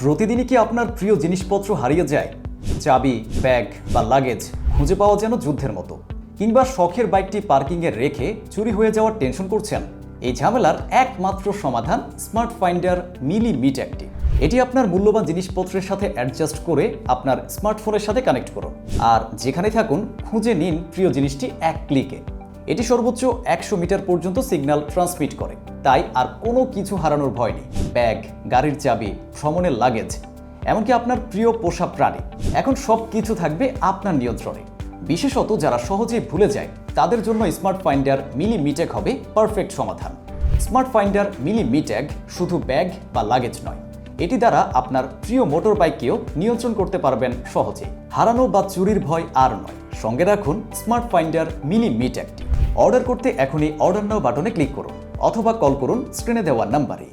প্রতিদিনই কি আপনার প্রিয় জিনিসপত্র হারিয়ে যায়? চাবি, ব্যাগ বা লাগেজ খুঁজে পাওয়া যেন যুদ্ধের মতো। কিংবা শখের বাইকটি পার্কিংয়ে রেখে চুরি হয়ে যাওয়ার টেনশন করছেন? এই ঝামেলার একমাত্র সমাধান স্মার্ট ফাইন্ডার মিলি মিট অ্যাপটি। এটি আপনার মূল্যবান জিনিসপত্রের সাথে অ্যাডজাস্ট করে আপনার স্মার্টফোনের সাথে কানেক্ট করুন, আর যেখানে থাকুন খুঁজে নিন প্রিয় জিনিসটি এক ক্লিকে। এটি সর্বোচ্চ 100 মিটার পর্যন্ত সিগন্যাল ট্রান্সমিট করে, তাই আর কোনো কিছু হারানোর ভয় নেই। ব্যাগ, গাড়ির চাবি, ভ্রমণের লাগেজ, এমনকি আপনার প্রিয় পোষা প্রাণী, এখন সব কিছু থাকবে আপনার নিয়ন্ত্রণে। বিশেষত যারা সহজেই ভুলে যায় তাদের জন্য স্মার্ট ফাইন্ডার মিলি মিট্যাগ হবে পারফেক্ট সমাধান। স্মার্ট ফাইন্ডার মিলি মিট্যাগ শুধু ব্যাগ বা লাগেজ নয়, এটি দ্বারা আপনার প্রিয় মোটর বাইককেও নিয়ন্ত্রণ করতে পারবেন সহজে। হারানো বা চুরির ভয় আর নয়। সঙ্গে রাখুন স্মার্ট ফাইন্ডার মিলি মিট অ্যাপটি। অর্ডার করতে এখনই অর্ডার নাও বাটনে ক্লিক করুন অথবা কল করুন স্ক্রিনে দেওয়া নাম্বারে।